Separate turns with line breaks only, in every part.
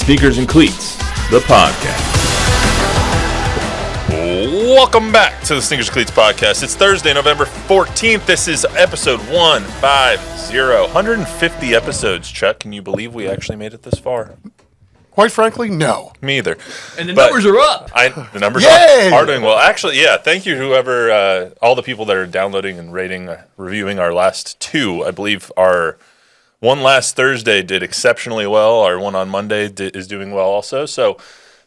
Sneakers and Cleats, the podcast.
Welcome back to the Sneakers and Cleats podcast. It's Thursday, November 14th. This is episode 150. 150 episodes, Chuck. Can you believe we actually made it this far?
Quite frankly, no.
Me either.
And the numbers are up.
The numbers
Yay!
are doing well. Actually, yeah, thank you to whoever, all the people that are downloading and rating, reviewing our last two. I believe our one last Thursday did exceptionally well. Our one on Monday is doing well also. So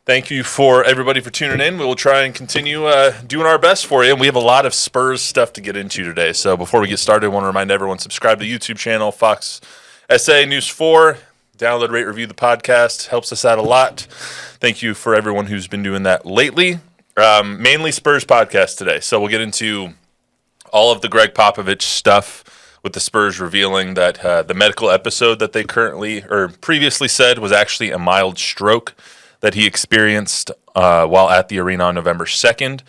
thank you for everybody for tuning in. We will try and continue doing our best for you. And we have a lot of Spurs stuff to get into today. So before we get started, I want to remind everyone, subscribe to the YouTube channel, Fox SA News 4. Download, rate, review the podcast. Helps us out a lot. Thank you for everyone who's been doing that lately. Mainly Spurs podcast today. So we'll get into all of the Gregg Popovich stuff with the Spurs revealing that the medical episode that they previously said was actually a mild stroke that he experienced while at the arena on November 2nd.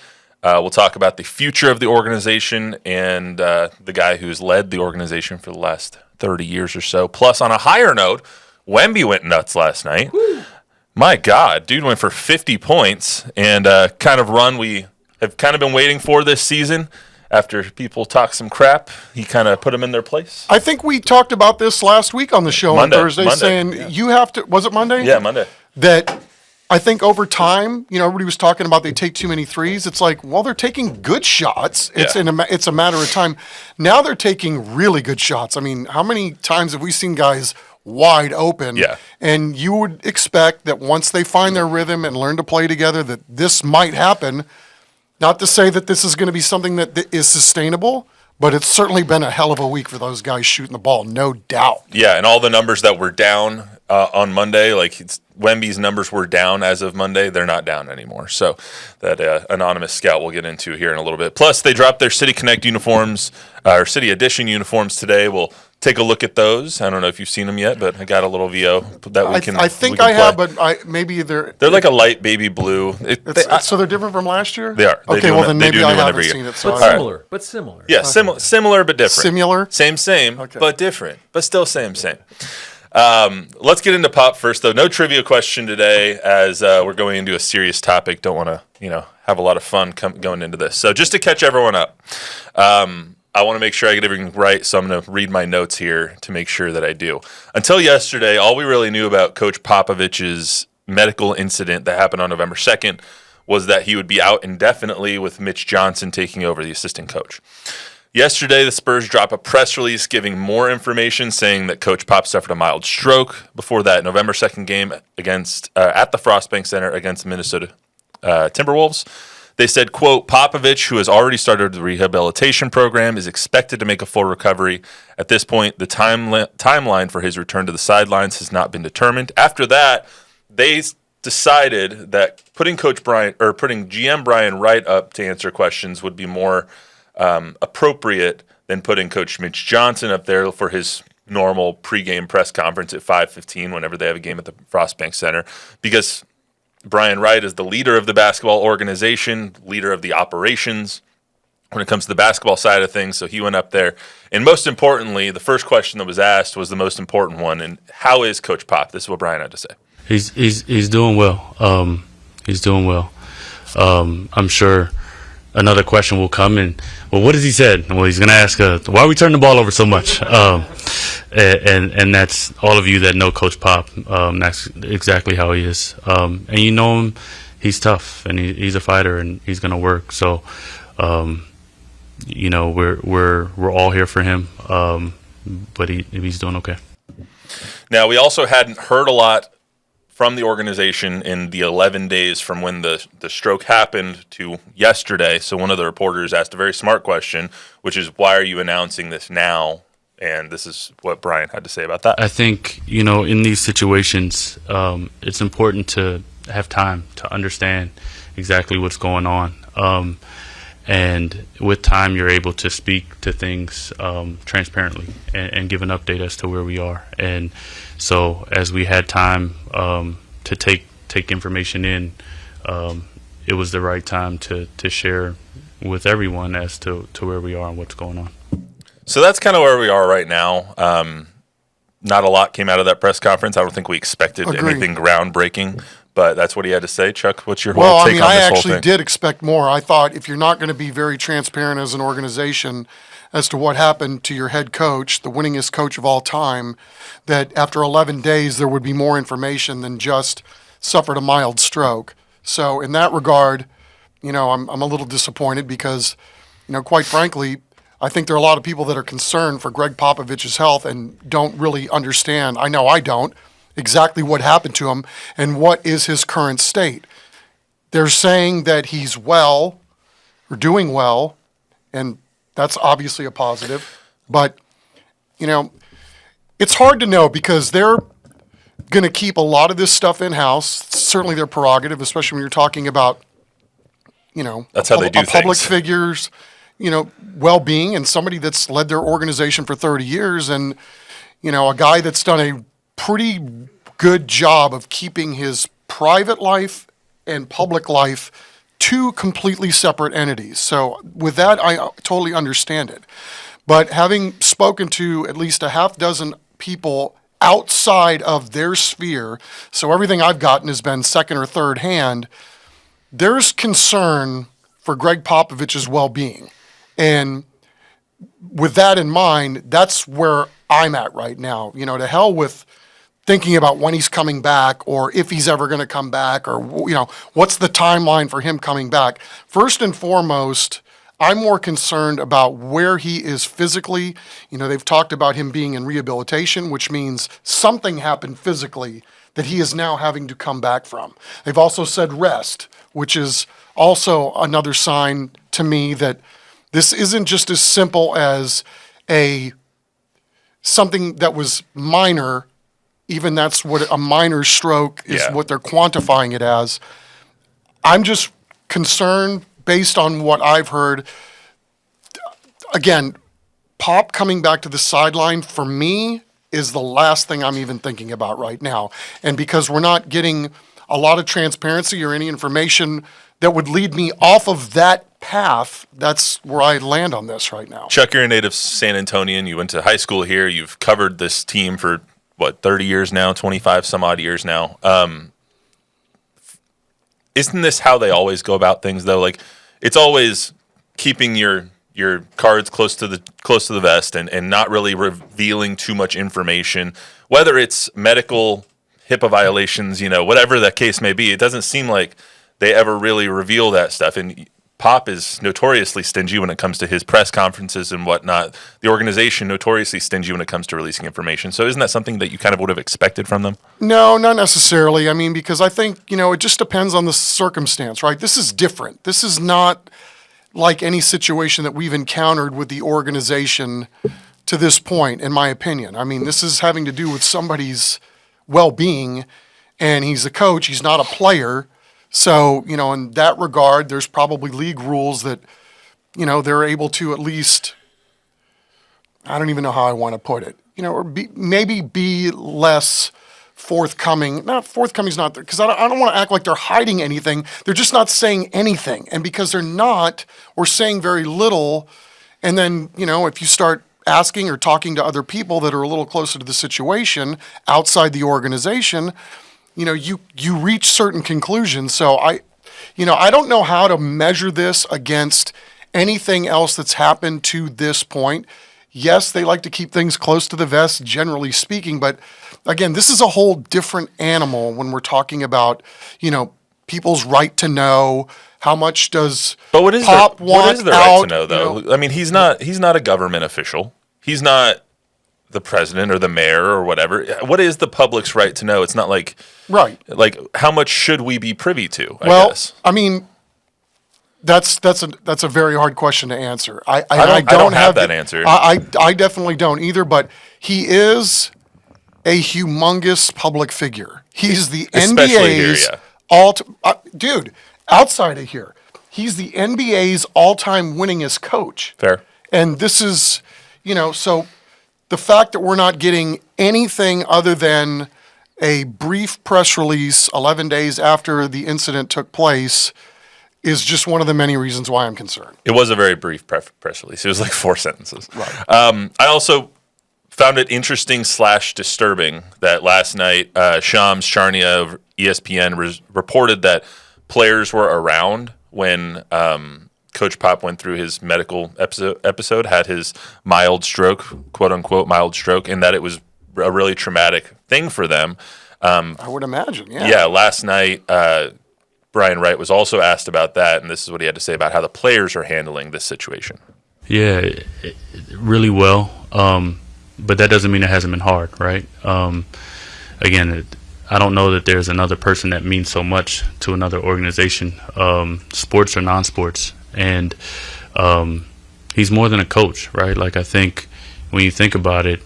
We'll talk about the future of the organization and the guy who's led the organization for the last 30 years or so. Plus, on a higher note, Wemby went nuts last night. Woo. My God, dude went for 50 points and kind of run we have kind of been waiting for this season. After people talk some crap, he kind of put them in their place.
I think we talked about this last week on the show on Thursday, saying you have to, was it Monday?
Yeah, Monday.
That I think over time, everybody was talking about they take too many threes. It's like, well, they're taking good shots. It's it's a matter of time. Now they're taking really good shots. I mean, how many times have we seen guys wide open?
Yeah.
And you would expect that once they find their rhythm and learn to play together, that this might happen. Not to say that this is going to be something that is sustainable, but it's certainly been a hell of a week for those guys shooting the ball, no doubt.
Yeah, and all the numbers that were down on Monday, like Wemby's numbers were down as of Monday, they're not down anymore. So that anonymous scout we'll get into here in a little bit. Plus, they dropped their City Connect uniforms, or City Edition uniforms today. We'll take a look at those. I don't know if you've seen them yet, but I got a little VO that we can.
I think I have, but maybe they're
like a light baby blue.
So they're different from last year?
They are.
Okay, well then maybe I haven't seen it. So
But similar.
Yeah, okay. Similar but different.
Similar?
Same, okay. But different. But still same. Let's get into Pop first, though. No trivia question today, as we're going into a serious topic. Don't want to, have a lot of fun going into this. So just to catch everyone up, I want to make sure I get everything right, so I'm going to read my notes here to make sure that I do. Until yesterday, all we really knew about Coach Popovich's medical incident that happened on November 2nd was that he would be out indefinitely with Mitch Johnson taking over the assistant coach. Yesterday, the Spurs dropped a press release giving more information, saying that Coach Pop suffered a mild stroke before that November 2nd game against at the Frostbank Center against the Minnesota Timberwolves. They said, quote, Popovich, who has already started the rehabilitation program, is expected to make a full recovery. At this point, the timeline for his return to the sidelines has not been determined. After that, they decided that putting GM Brian Wright up to answer questions would be more appropriate than putting Coach Mitch Johnson up there for his normal pregame press conference at 5:15 whenever they have a game at the Frostbank Center, because Brian Wright is the leader of the basketball organization, leader of the operations when it comes to the basketball side of things. So he went up there. And most importantly, the first question that was asked was the most important one. And how is Coach Pop? This is what Brian had to say.
He's doing well. He's doing well. I'm sure another question will come and, well, what has he said? Well, he's going to ask, why are we turning the ball over so much? And that's all of you that know Coach Pop. That's exactly how he is. And you know him, he's tough and he's a fighter and he's going to work. So, we're all here for him. But he's doing okay.
Now, we also hadn't heard a lot from the organization in the 11 days from when the stroke happened to yesterday. So one of the reporters asked a very smart question, which is, why are you announcing this now? And this is what Brian had to say about that.
I think, in these situations, it's important to have time to understand exactly what's going on. And with time, you're able to speak to things transparently and give an update as to where we are. And so as we had time to take information in, it was the right time to share with everyone as to where we are and what's going on.
So that's kind of where we are right now. not a lot came out of that press conference. I don't think we expected
Agreed.
anything groundbreaking, but that's what he had to say. Chuck, what's your whole
Well,
take on
I
this whole
actually
thing?
did expect more. I thought if you're not going to be very transparent as an organization as to what happened to your head coach, the winningest coach of all time, that after 11 days there would be more information than just suffered a mild stroke. So in that regard, I'm a little disappointed because, quite frankly, I think there are a lot of people that are concerned for Gregg Popovich's health and don't really understand. I know I don't. Exactly what happened to him and what is his current state. They're saying that he's well or doing well, and that's obviously a positive. But, it's hard to know because they're going to keep a lot of this stuff in-house. It's certainly their prerogative, especially when you're talking about,
That's how they do
public
things.
figures, well-being, and somebody that's led their organization for 30 years and, a guy that's done a pretty good job of keeping his private life and public life two completely separate entities. So with that, I totally understand it. But having spoken to at least a half dozen people outside of their sphere, so everything I've gotten has been second or third hand, there's concern for Gregg Popovich's well-being. And with that in mind, that's where I'm at right now. To hell with thinking about when he's coming back or if he's ever going to come back or, what's the timeline for him coming back. First and foremost, I'm more concerned about where he is physically. They've talked about him being in rehabilitation, which means something happened physically that he is now having to come back from. They've also said rest, which is also another sign to me that this isn't just as simple as something that was minor. Even that's what a minor stroke is, what they're quantifying it as. I'm just concerned based on what I've heard. Again, Pop coming back to the sideline for me is the last thing I'm even thinking about right now. And because we're not getting a lot of transparency or any information that would lead me off of that path, that's where I land on this right now.
Chuck, you're a native San Antonian. You went to high school here. You've covered this team for, 30 years now, 25 some odd years now. Isn't this how they always go about things, though? Like, it's always keeping your cards close to the vest and not really revealing too much information, whether it's medical HIPAA violations, whatever that case may be. It doesn't seem like they ever really reveal that stuff. And Pop is notoriously stingy when it comes to his press conferences and whatnot. The organization notoriously stingy when it comes to releasing information. So isn't that something that you kind of would have expected from them?
No, not necessarily. I mean, because I think, it just depends on the circumstance, right? This is different. This is not like any situation that we've encountered with the organization to this point, in my opinion. I mean, this is having to do with somebody's well-being, and he's a coach. He's not a player. So, in that regard, there's probably league rules that, they're able to at least, I don't even know how I want to put it, or maybe be less forthcoming. Not forthcoming is not there, because I don't want to act like they're hiding anything. They're just not saying anything. And because they're not, or saying very little, and then, if you start asking or talking to other people that are a little closer to the situation outside the organization, you reach certain conclusions. So I don't know how to measure this against anything else that's happened to this point. Yes, they like to keep things close to the vest, generally speaking, but again, this is a whole different animal when we're talking about, people's right to know. How much does
But what is
Pop
their,
want
what is their
out,
right to know, though? I mean, he's not a government official. He's not the president or the mayor or whatever. What is the public's right to know? It's not like
right.
Like, how much should we be privy to? I
Well,
guess.
I mean, that's a very hard question to answer. I
don't have
the-
that answer.
I definitely don't either. But he is a humongous public figure. He's the
Especially here,
NBA's
yeah.
dude. Outside of here, he's the NBA's all-time winningest coach.
Fair.
And this is, so the fact that we're not getting anything other than a brief press release 11 days after the incident took place is just one of the many reasons why I'm concerned.
It was a very brief press release. It was like 4 sentences.
Right.
I also found it interesting / disturbing that last night Shams Charania of ESPN reported that players were around when Coach Pop went through his medical episode, had his mild stroke, quote unquote mild stroke, and that it was a really traumatic thing for them.
I would imagine, yeah.
Yeah, last night Brian Wright was also asked about that, and this is what he had to say about how the players are handling this situation.
Yeah, really well. But that doesn't mean it hasn't been hard, right? Again, I don't know that there's another person that means so much to another organization, sports or non-sports. And he's more than a coach, right? Like, I think when you think about it,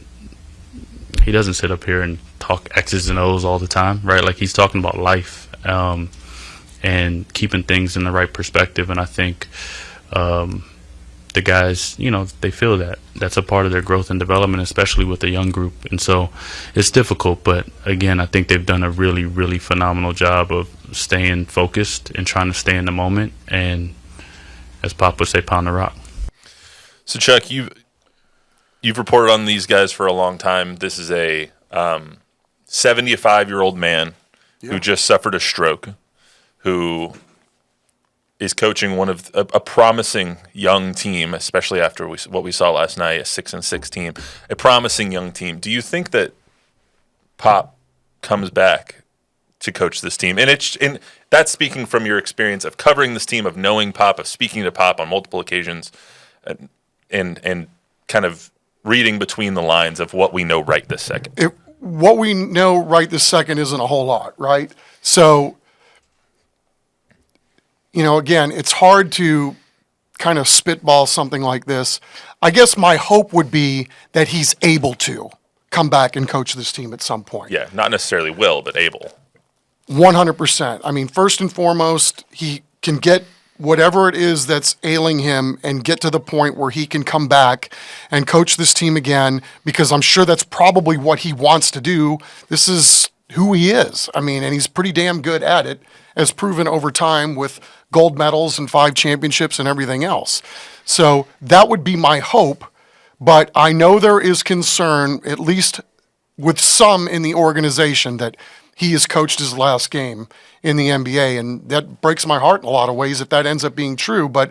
he doesn't sit up here and talk X's and O's all the time, right? Like, he's talking about life and keeping things in the right perspective. And I think the guys, they feel that. That's a part of their growth and development, especially with the young group. And so it's difficult. But, again, I think they've done a really, really phenomenal job of staying focused and trying to stay in the moment. And as Pop would say, pound the rock.
So, Chuck, you've reported on these guys for a long time. This is a 75-year-old man who just suffered a stroke, who is coaching one of a promising young team, especially after what we saw last night, a 6-6 team, a promising young team. Do you think that Pop comes back to coach this team? And that's speaking from your experience of covering this team, of knowing Pop, of speaking to Pop on multiple occasions, and kind of reading between the lines of what we know right this second.
What we know right this second isn't a whole lot, right? So, again, it's hard to kind of spitball something like this. I guess my hope would be that he's able to come back and coach this team at some point.
Yeah, not necessarily will, but able.
100%. I mean, first and foremost, he can get whatever it is that's ailing him and get to the point where he can come back and coach this team again, because I'm sure that's probably what he wants to do. This is who he is. I mean, and he's pretty damn good at it, as proven over time with gold medals and 5 championships and everything else. So that would be my hope, but I know there is concern, at least with some in the organization, that he has coached his last game in the NBA, and that breaks my heart in a lot of ways if that ends up being true, but,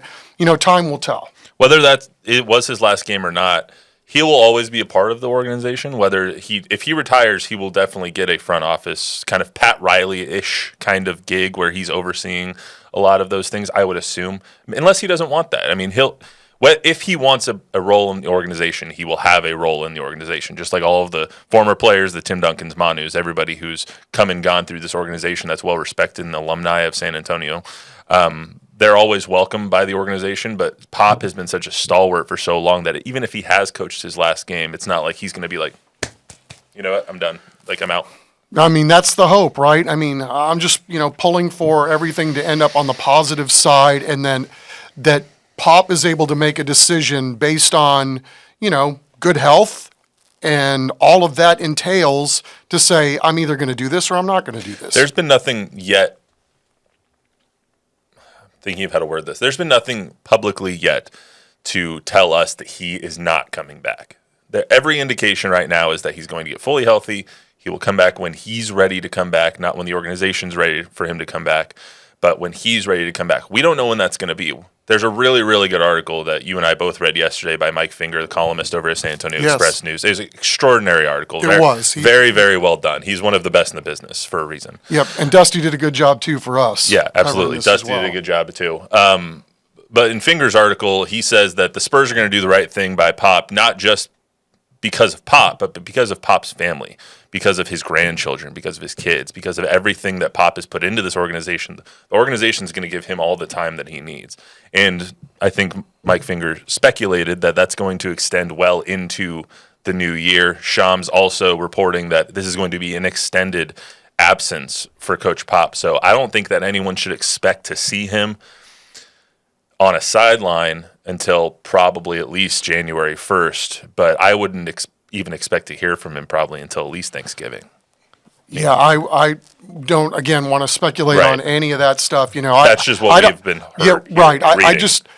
time will tell.
Whether it was his last game or not, he will always be a part of the organization. If he retires, he will definitely get a front office kind of Pat Riley-ish kind of gig where he's overseeing a lot of those things, I would assume, unless he doesn't want that. I mean, if he wants a role in the organization, he will have a role in the organization, just like all of the former players, the Tim Duncans, Manus, everybody who's come and gone through this organization that's well respected and alumni of San Antonio. They're always welcomed by the organization, but Pop has been such a stalwart for so long that even if he has coached his last game, it's not like he's going to be like, you know what, I'm done. Like, I'm out.
I mean, that's the hope, right? I mean, I'm just, pulling for everything to end up on the positive side, and then that Pop is able to make a decision based on, good health, and all of that entails to say, I'm either going to do this or I'm not going to do this.
There's been nothing yet. Thinking of how to word this. There's been nothing publicly yet to tell us that he is not coming back. Every indication right now is that he's going to get fully healthy. He will come back when he's ready to come back, not when the organization's ready for him to come back, but when he's ready to come back. We don't know when that's going to be. There's a really, really good article that you and I both read yesterday by Mike Finger, the columnist over at San Antonio Express News. It was an extraordinary article. Very, very well done. He's one of the best in the business for a reason.
Yep, and Dusty did a good job, too, for us.
Yeah, absolutely. Dusty did a good job, too. But in Finger's article, he says that the Spurs are going to do the right thing by Pop, not just because of Pop, but because of Pop's family, because of his grandchildren, because of his kids, because of everything that Pop has put into this organization. The organization is going to give him all the time that he needs. And I think Mike Finger speculated that that's going to extend well into the new year. Shams also reporting that this is going to be an extended absence for Coach Pop. So I don't think that anyone should expect to see him on a sideline until probably at least January 1st, but I wouldn't even expect to hear from him probably until at least Thanksgiving.
Yeah, I don't, again, want to speculate on any of that stuff.
That's just what we've been heard,
right. I just,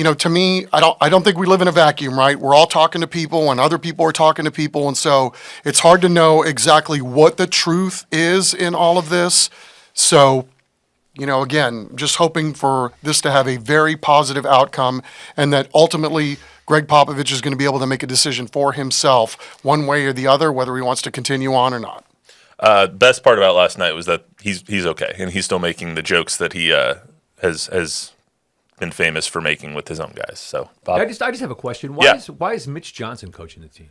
to me, I don't think we live in a vacuum, right? We're all talking to people and other people are talking to people. And so it's hard to know exactly what the truth is in all of this. So, again, just hoping for this to have a very positive outcome and that ultimately Gregg Popovich is going to be able to make a decision for himself one way or the other, whether he wants to continue on or not.
Best part about last night was that he's okay, and he's still making the jokes that he has been famous for making with his own guys. So, Bob?
I just have a question. Why is Mitch Johnson coaching the team?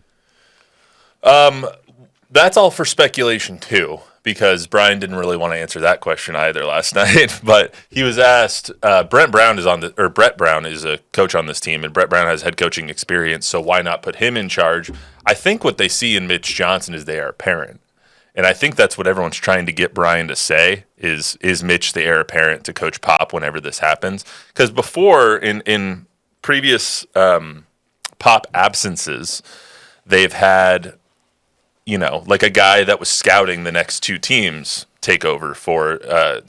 That's all for speculation too, because Brian didn't really want to answer that question either last night. But he was asked. Brett Brown is a coach on this team, and Brett Brown has head coaching experience. So why not put him in charge? I think what they see in Mitch Johnson is the heir apparent, and I think that's what everyone's trying to get Brian to say is Mitch the heir apparent to Coach Pop whenever this happens? Because before in previous Pop absences, they've had, like a guy that was scouting the next two teams take over for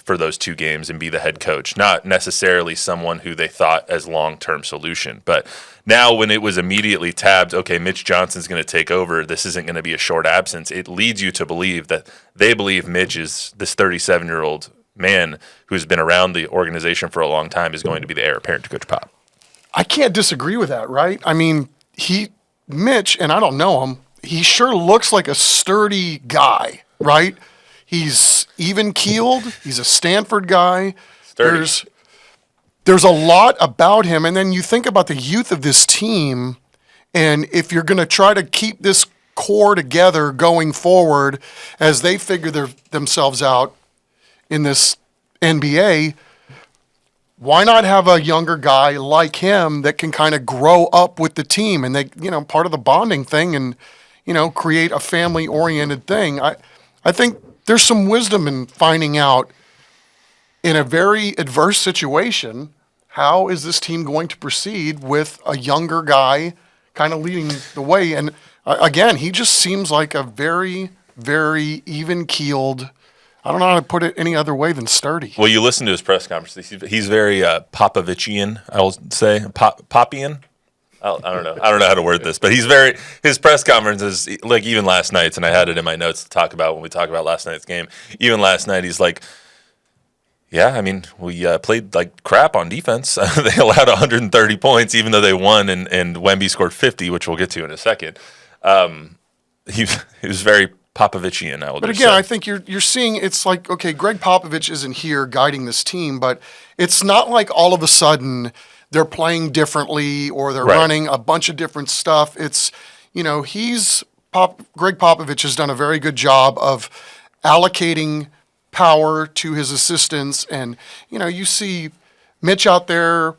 those two games and be the head coach, not necessarily someone who they thought as long-term solution. But now when it was immediately tabbed, okay, Mitch Johnson's going to take over, this isn't going to be a short absence, it leads you to believe that they believe Mitch is this 37-year-old man who's been around the organization for a long time is going to be the heir apparent to Coach Pop.
I can't disagree with that, right? I mean, Mitch, and I don't know him, he sure looks like a sturdy guy, right? He's even-keeled. He's a Stanford guy.
Sturdy.
There's a lot about him. And then you think about the youth of this team, and if you're going to try to keep this core together going forward as they figure themselves out in this NBA, why not have a younger guy like him that can kind of grow up with the team and they, part of the bonding thing and, create a family-oriented thing. I think there's some wisdom in finding out in a very adverse situation, how is this team going to proceed with a younger guy kind of leading the way? And again, he just seems like a very, very even-keeled, I don't know how to put it any other way than sturdy.
Well, you listen to his press conference. He's very Popovichian, I will say. Popian? I don't know. I don't know how to word this, but his press conferences, like even last night's, and I had it in my notes to talk about when we talk about last night's game. Even last night, he's like, yeah, I mean, we played like crap on defense. They allowed 130 points, even though they won, and Wemby scored 50, which we'll get to in a second. He was very Popovichian, I will
But
just
again,
say.
I think you're seeing it's like, okay, Gregg Popovich isn't here guiding this team, but it's not like all of a sudden they're playing differently or they're running a bunch of different stuff. It's, Gregg Popovich has done a very good job of allocating power to his assistants. And, you see Mitch out there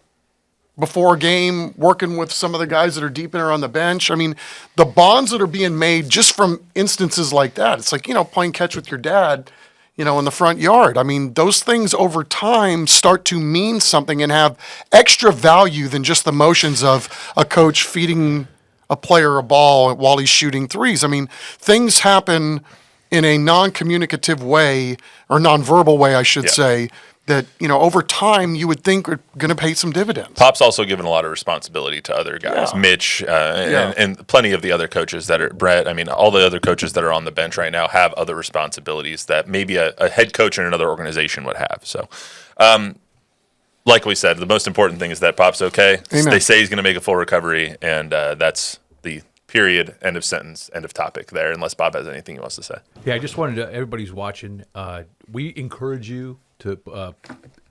before a game working with some of the guys that are deep in or on the bench. I mean, the bonds that are being made just from instances like that, it's like, playing catch with your dad, in the front yard. I mean, those things over time start to mean something and have extra value than just the motions of a coach feeding a player a ball while he's shooting threes. I mean, things happen in a non-communicative way, or non-verbal way, I should say, that, over time you would think are going to pay some dividends.
Pop's also given a lot of responsibility to other guys, Mitch, and plenty of the other coaches that are, Brett, I mean, all the other coaches that are on the bench right now have other responsibilities that maybe a head coach in another organization would have. So, like we said, the most important thing is that Pop's okay.
Amen.
They say he's going to make a full recovery, and that's the period, end of sentence, end of topic there, unless Bob has anything he wants to say.
Yeah, I just wanted to, everybody's watching, we encourage you to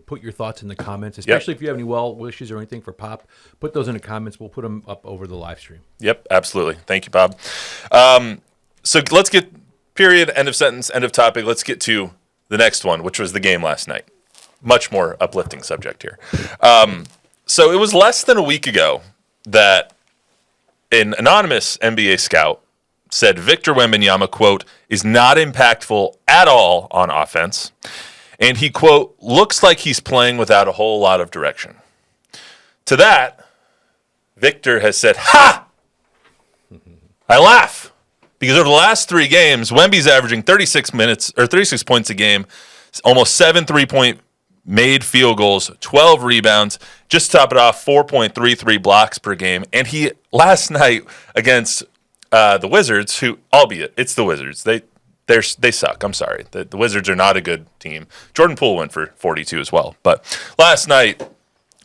put your thoughts in the comments, especially if you have any well wishes or anything for Pop. Put those in the comments. We'll put them up over the live stream.
Yep, absolutely. Thank you, Bob. So let's get period, end of sentence, end of topic. Let's get to the next one, which was the game last night. Much more uplifting subject here. So it was less than a week ago that an anonymous NBA scout said Victor Wembanyama, quote, is not impactful at all on offense. And he, quote, looks like he's playing without a whole lot of direction. To that, Victor has said, ha! I laugh. Because over the last 3 games, Wemby's averaging 36 points a game, almost 7 3-point made field goals, 12 rebounds, just to top it off, 4.33 blocks per game. And he, last night against the Wizards, who, albeit, it's the Wizards, they suck. I'm sorry. The Wizards are not a good team. Jordan Poole went for 42 as well. But last night,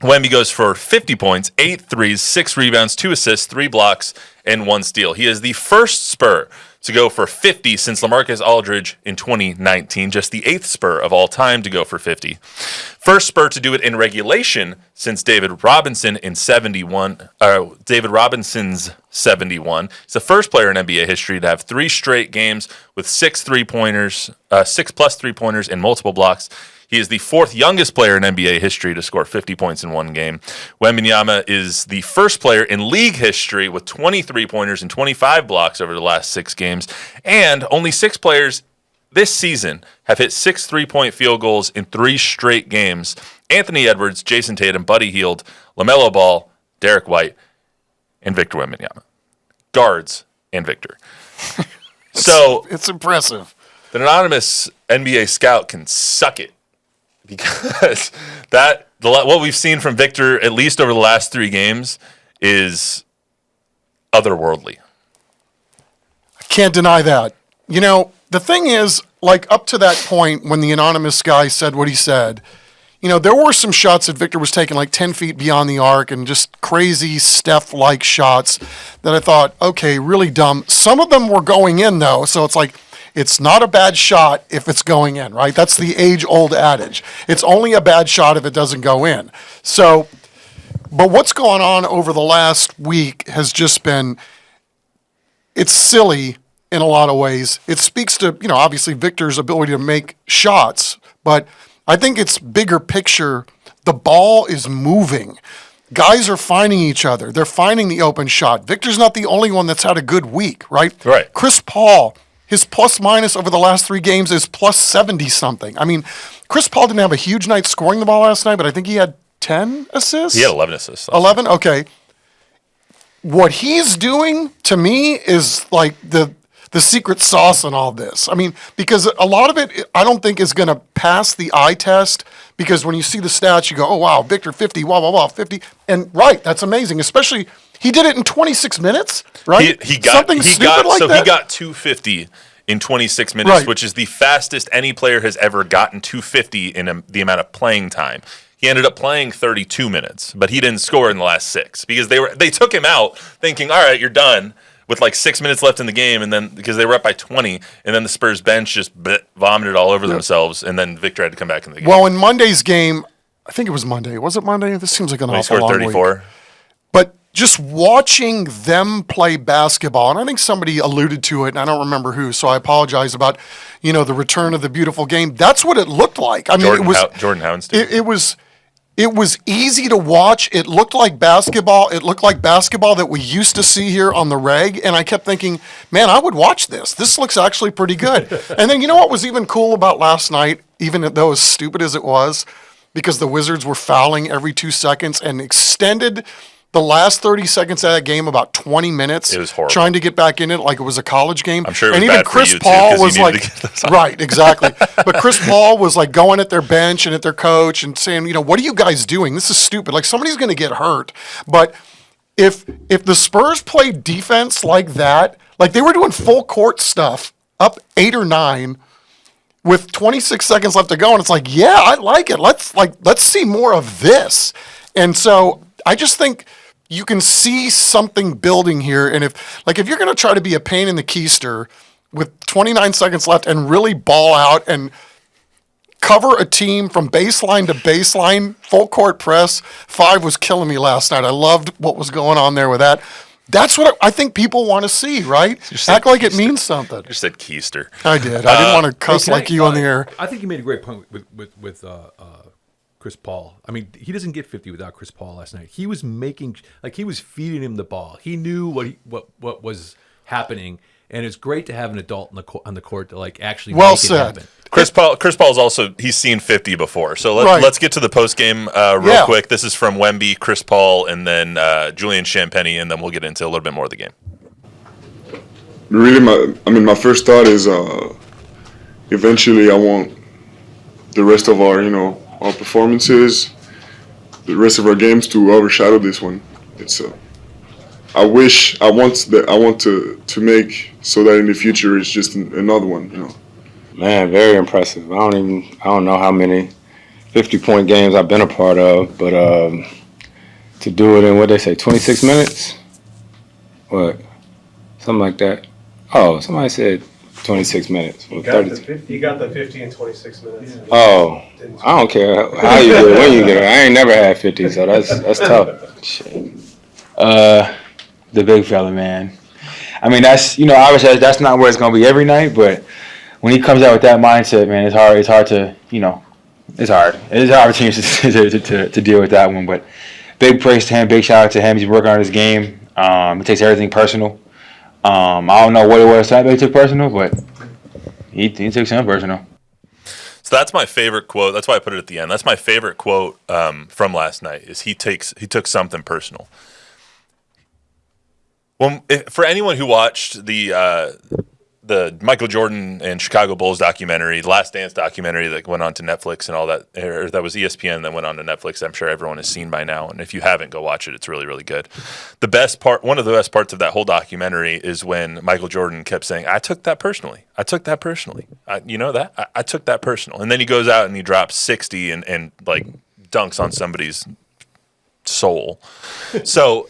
Wemby goes for 50 points, 8 threes, 6 rebounds, 2 assists, 3 blocks, and 1 steal. He is the first Spur to go for 50 since LaMarcus Aldridge in 2019, just the 8th Spur of all time to go for 50. First Spur to do it in regulation since David Robinson's 71. He's the first player in NBA history to have 3 straight games with 6 3-pointers, 6 plus 3-pointers and multiple blocks. He is the 4th youngest player in NBA history to score 50 points in one game. Wembanyama is the first player in league history with 23 pointers and 25 blocks over the last 6 games. And only 6 players this season have hit 6 3-point field goals in 3 straight games. Anthony Edwards, Jason Tatum, Buddy Hield, LaMelo Ball, Derek White, and Victor Wembanyama. Guards and Victor. So
it's impressive.
An anonymous NBA scout can suck it. Because what we've seen from Victor, at least over the last 3 games, is otherworldly.
I can't deny that. You know, the thing is, like up to that point when the anonymous guy said what he said, you know, there were some shots that Victor was taking like 10 feet beyond the arc and just crazy Steph-like shots that I thought, okay, really dumb. Some of them were going in, though, so it's like, it's not a bad shot if it's going in, right? That's the age-old adage. It's only a bad shot if it doesn't go in. So, but what's going on over the last week has just been, it's silly in a lot of ways. It speaks to, you know, obviously Victor's ability to make shots, but I think it's bigger picture. The ball is moving. Guys are finding each other. They're finding the open shot. Victor's not the only one that's had a good week, right?
Right.
Chris Paul, his plus minus over the last 3 games is plus 70 something. I mean, Chris Paul didn't have a huge night scoring the ball last night, but I think he had 10 assists.
He had 11 assists.
11? Okay. What he's doing to me is like the secret sauce in all this. I mean, because a lot of it I don't think is going to pass the eye test, because when you see the stats, you go, oh, wow, Victor 50, blah, blah, blah, 50. And right, that's amazing. Especially, he did it in 26 minutes, right?
He got
something stupid like that.
He got 250 in 26 minutes,
Right.
which is the fastest any player has ever gotten 250 in the amount of playing time. He ended up playing 32 minutes, but he didn't score in the last 6 because they took him out thinking, all right, you're done, with like 6 minutes left in the game, and then because they were up by 20, and then the Spurs bench just vomited all over themselves, and then Victor had to come back in the game.
Well, in Monday's game, I think it was Monday. Was it Monday? This seems like an awful long week.
He scored 34.
But just watching them play basketball, and I think somebody alluded to it, and I don't remember who, so I apologize about, the return of the beautiful game. That's what it looked like. I mean,
Jordan
it was
Jordan Houndstone.
It was easy to watch. It looked like basketball. It looked like basketball that we used to see here on the reg. And I kept thinking, man, I would watch this. This looks actually pretty good. And then you know what was even cool about last night, even though as stupid as it was, because the Wizards were fouling every 2 seconds and extended the last 30 seconds of that game about 20 minutes.
It was horrible.
Trying to get back in it like it was a college game.
I'm sure it was
and even
bad
Chris
for you
Paul
too, 'cause
was
you needed
like,
to get those on.
right, exactly. But Chris Paul was like going at their bench and at their coach and saying, what are you guys doing? This is stupid. Like somebody's going to get hurt. But if the Spurs played defense like that, like they were doing full court stuff, up 8 or 9 with 26 seconds left to go, and it's like, yeah, I like it. Let's see more of this. And so I just think you can see something building here. And if you're going to try to be a pain in the keister with 29 seconds left and really ball out and cover a team from baseline to baseline, full court press, 5 was killing me last night. I loved what was going on there with that. That's what I think people want to see, right? Act like it means something.
You just said keister.
I did. I didn't want to cuss like you on the air.
I think you made a great point with Chris Paul. I mean, he doesn't get 50 without Chris Paul last night. He was he was feeding him the ball. He knew what was happening, and it's great to have an adult on the court to actually make it happen.
Chris Paul's also, he's seen 50 before. So let's get to the post game real quick. This is from Wemby, Chris Paul, and then Julian Champagnie, and then we'll get into a little bit more of the game.
Really, my first thought is eventually I want the rest of our our performances, the rest of our games to overshadow this one. It's I want to make so that in the future it's just another one, you know.
Man, very impressive. I don't know how many 50-point games I've been a part of, but to do it in, what they say, 26 minutes? What? Something like that. Oh, somebody said 26 minutes.
He got the 50 in 26 minutes.
Oh, I don't care how you get it, when you get it. I ain't never had 50, so that's tough. Shit.
The big fella, man. I mean, that's, obviously that's not where it's going to be every night, but when he comes out with that mindset, man, it's hard to, it's hard. It's hard for teams to deal with that one, but big praise to him, big shout out to him. He's working on his game. He takes everything personal. I don't know what it was that he took personal, but he took something personal.
So that's my favorite quote. That's why I put it at the end. That's my favorite quote from last night. Is he took something personal. Well, for anyone who watched the Michael Jordan and Chicago Bulls documentary, the Last Dance documentary that went on to Netflix and all that, or that was ESPN that went on to Netflix, I'm sure everyone has seen by now. And if you haven't, go watch it. It's really, really good. One of the best parts of that whole documentary is when Michael Jordan kept saying, I took that personally. I took that personally. I took that personal. And then he goes out and he drops 60 and like dunks on somebody's soul. So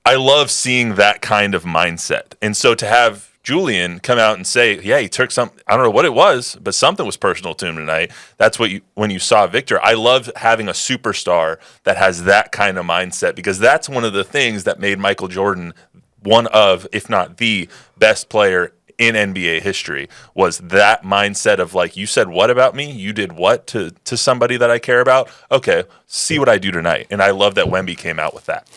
I love seeing that kind of mindset. And so to have Julian come out and say, yeah, he took some, I don't know what it was, but something was personal to him tonight. That's when you saw Victor. I love having a superstar that has that kind of mindset, because that's one of the things that made Michael Jordan one of, if not the best player in NBA history, was that mindset of, like, you said what about me? You did what to somebody that I care about? Okay, see what I do tonight. And I love that Wemby came out with that.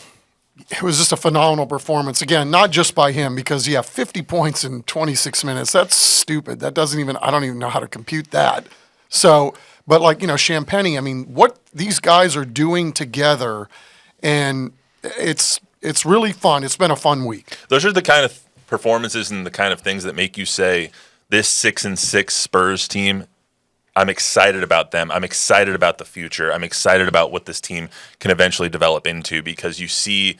It was just a phenomenal performance. Again, not just by him, because 50 points in 26 minutes, that's stupid. I don't even know how to compute that. So, but Champagny, I mean, what these guys are doing together, and it's really fun. It's been a fun week.
Those are the kind of performances and the kind of things that make you say, this 6-6 Spurs team, I'm excited about them. I'm excited about the future. I'm excited about what this team can eventually develop into, because you see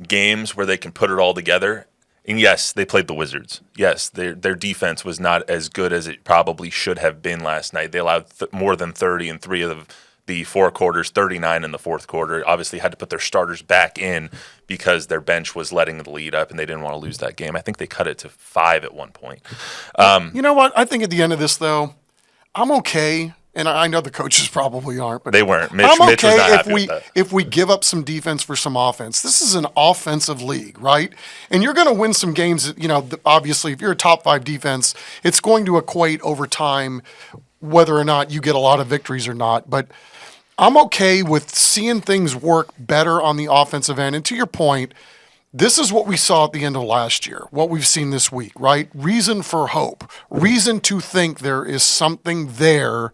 games where they can put it all together. And yes, they played the Wizards. Yes, their defense was not as good as it probably should have been last night. They allowed more than 30 in 3 of the 4 quarters, 39 in the fourth quarter. Obviously had to put their starters back in because their bench was letting the lead up and they didn't want to lose that game. I think they cut it to 5 at one point.
You know what? I think at the end of this, though, I'm okay, and I know the coaches probably aren't, but
they weren't. Mitch
I'm okay
was not happy with that.
if we give up some defense for some offense. This is an offensive league, right? And you're going to win some games. Obviously, if you're a top 5 defense, it's going to equate over time whether or not you get a lot of victories or not. But I'm okay with seeing things work better on the offensive end. And to your point, this is what we saw at the end of last year, what we've seen this week, right? Reason for hope, reason to think there is something there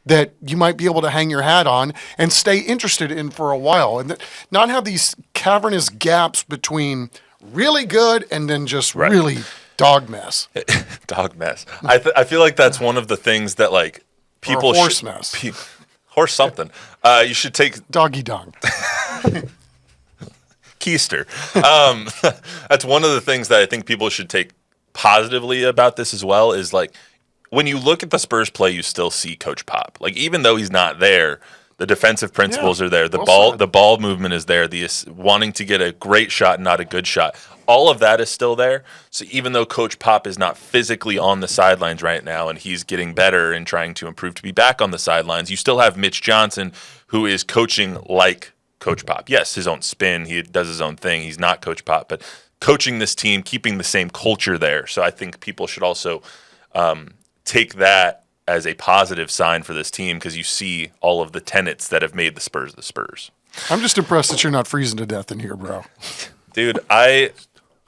that you might be able to hang your hat on and stay interested in for a while, and not have these cavernous gaps between really good and then just really dog mess.
Dog mess. I feel like that's one of the things that, like, people
or horse mess.
Horse something. You should take
doggy dong.
Keister. That's one of the things that I think people should take positively about this as well, is, like, when you look at the Spurs play, you still see Coach Pop. Like, even though he's not there, the defensive principles are there. The ball movement is there. The wanting to get a great shot, not a good shot. All of that is still there. So even though Coach Pop is not physically on the sidelines right now, and he's getting better and trying to improve to be back on the sidelines, you still have Mitch Johnson, who is coaching like Coach Pop. Yes, his own spin. He does his own thing. He's not Coach Pop, but coaching this team, keeping the same culture there. So I think people should also take that as a positive sign for this team, because you see all of the tenets that have made the Spurs the Spurs.
I'm just impressed that you're not freezing to death in here, bro.
Dude, I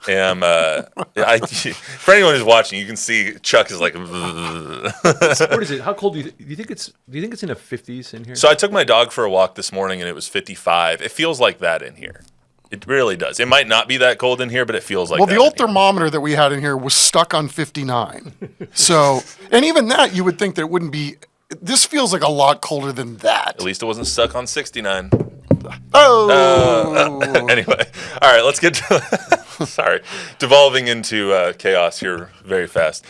am. For anyone who's watching, you can see Chuck is like.
What is it? How cold do you think it's? Do you think it's in the 50s in here?
So I took my dog for a walk this morning, and it was 55. It feels like that in here. It really does. It might not be that cold in here, but it feels like that.
Well, the old thermometer that we had in here was stuck on 59. So, and even that, you would think that it wouldn't be this feels like a lot colder than that.
At least it wasn't stuck on 69.
Oh.
Anyway, all right, let's get to sorry, devolving into chaos here very fast.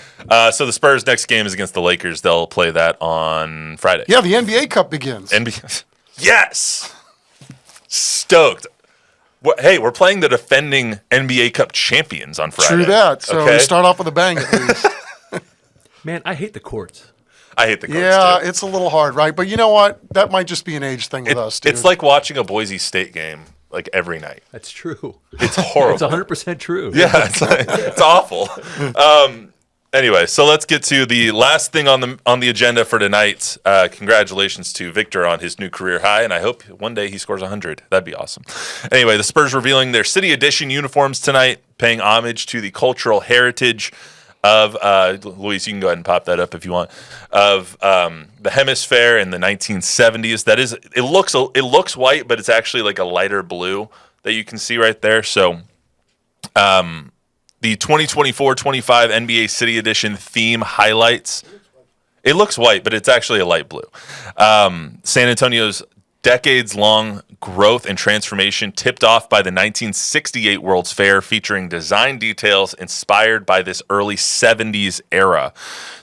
So the Spurs' next game is against the Lakers. They'll play that on Friday.
Yeah, the NBA Cup begins.
Yes, stoked. Hey, we're playing the defending NBA Cup champions on Friday.
True that. So we start off with a bang at least.
Man, I hate the courts.
I hate the courts,
Yeah,
too.
it's a little hard, right? But you know what? That might just be an age thing with us, dude.
It's like watching a Boise State game like every night.
That's true.
It's horrible.
It's 100% true.
Yeah, it's awful. Anyway, so let's get to the last thing on the agenda for tonight. Congratulations to Victor on his new career high, and I hope one day he scores 100. That'd be awesome. Anyway, the Spurs revealing their City Edition uniforms tonight, paying homage to the cultural heritage of Luis. You can go ahead and pop that up if you want. Of the Hemisphere in the 1970s. That is, it looks white, but it's actually like a lighter blue that you can see right there. So, the 2024-25 NBA City Edition theme highlights. It looks white, but it's actually a light blue. San Antonio's decades-long growth and transformation tipped off by the 1968 World's Fair, featuring design details inspired by this early 70s era.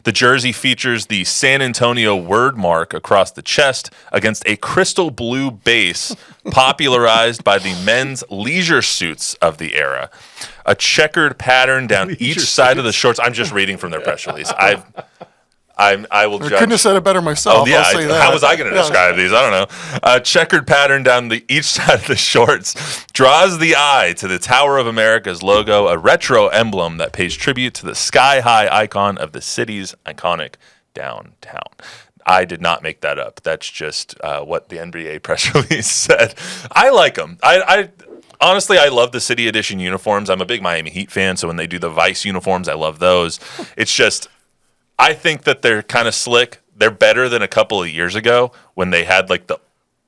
The jersey features the San Antonio word mark across the chest against a crystal blue base popularized by the men's leisure suits of the era. A checkered pattern down each side of the shorts. I'm just reading from their press release. I will judge.
I couldn't have said it better myself.
Oh, yeah.
I'll say that.
How was I going to describe these? I don't know. A checkered pattern down each side of the shorts draws the eye to the Tower of America's logo, a retro emblem that pays tribute to the sky-high icon of the city's iconic downtown. I did not make that up. That's just what the NBA press release said. I like them. Honestly, I love the City Edition uniforms. I'm a big Miami Heat fan, so when they do the Vice uniforms, I love those. It's just, I think that they're kind of slick. They're better than a couple of years ago when they had like the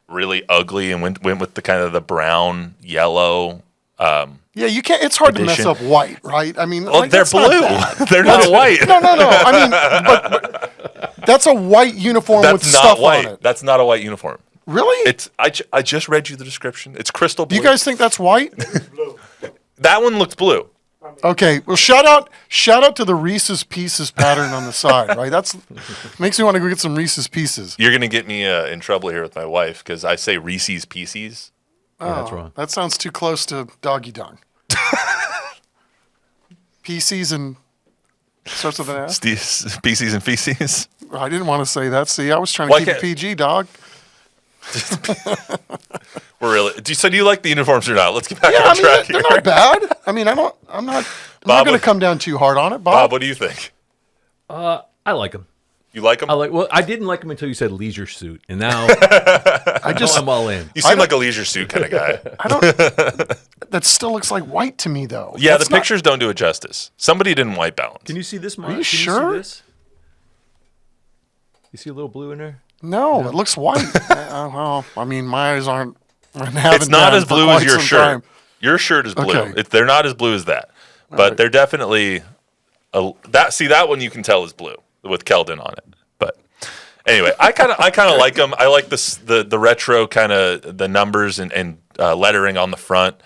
really ugly and went with the kind of the brown, yellow.
Yeah, you can't. It's hard
edition.
to mess up white, right? I mean,
Well,
like,
they're
that's not
blue.
bad.
They're not white.
No. I mean, but that's a white uniform with
That's not
stuff
white.
on it.
That's not a white uniform.
Really?
It's I just read you the description. It's crystal blue.
Do you guys think that's white?
That one looks blue.
Okay. Well, shout out to the Reese's Pieces pattern on the side, right? That's makes me want to go get some Reese's Pieces.
You're gonna get me in trouble here with my wife because I say Reese's Pieces.
Yeah, that's wrong.
That sounds too close to doggy dong. Pieces and starts with an S.
Species and feces.
I didn't want to say that. See, I was trying to
Why
keep it
can't-
PG, dog.
We're really. So do you like the uniforms or not? Let's get back
Yeah,
on
I mean,
track
they're
here.
not bad. I mean, I'm not
Bob,
going to
what-
come down too hard on it,
Bob,
Bob.
what do you think?
I like them.
You like them?
Well, I didn't like them until you said leisure suit, and now I'm all in.
You seem like a leisure suit kind of guy.
I don't. That still looks like white to me, though.
Yeah,
That's
the pictures don't do it justice. Somebody didn't white balance.
Can you see this? Mark?
you
Can
sure?
see this? You see a little blue in there?
No, it looks white. Well, I mean, my eyes aren't.
It's not as blue as your shirt. Your shirt is blue.
Okay.
They're not as blue as that, but they're definitely that one you can tell is blue with Keldon on it. But anyway, I kind of like them. I like the retro kind of the numbers and lettering on the front.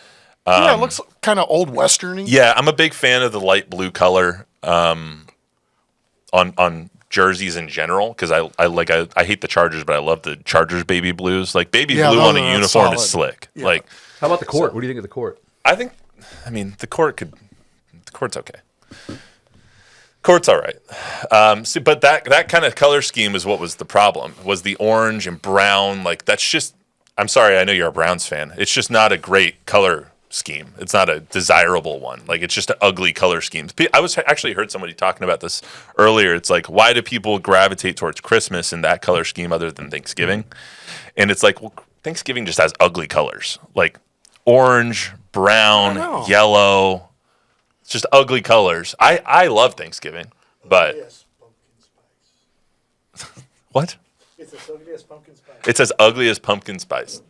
Yeah, it looks kind of old westerny.
Yeah, I'm a big fan of the light blue color on jerseys in general because I hate the Chargers, but I love the Chargers baby blues. Like baby blue
those
on a
are
uniform is
solid.
slick. Like
How about the court? What do you think of the court?
I mean the court's okay. Court's all right. But that kind of color scheme is what was the problem. Was the orange and brown. Like that's just. I'm sorry. I know you're a Browns fan. It's just not a great color scheme. It's not a desirable one. Like it's just an ugly color scheme. I was actually heard somebody talking about this earlier. It's like, why do people gravitate towards Christmas in that color scheme other than Thanksgiving? And it's like, well, Thanksgiving just has ugly colors, like orange, brown, yellow. It's just ugly colors. I love Thanksgiving, but what?
It's as ugly as pumpkin spice.
It's as ugly as pumpkin spice.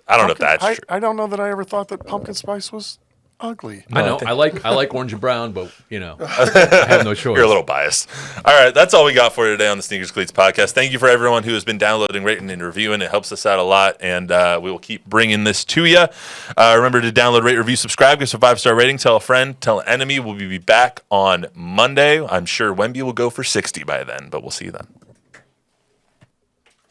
I don't know if that's true.
I don't know that I ever thought that pumpkin spice was ugly.
I know. I like orange and brown, but I have no choice.
You're a little biased. All right, that's all we got for today on the Sneakers Cleats podcast. Thank you for everyone who has been downloading, rating, and reviewing. It helps us out a lot, and we will keep bringing this to you. Remember to download, rate, review, subscribe, give us a 5-star rating, tell a friend, tell an enemy. We'll be back on Monday. I'm sure Wemby will go for 60 by then, but we'll see you then.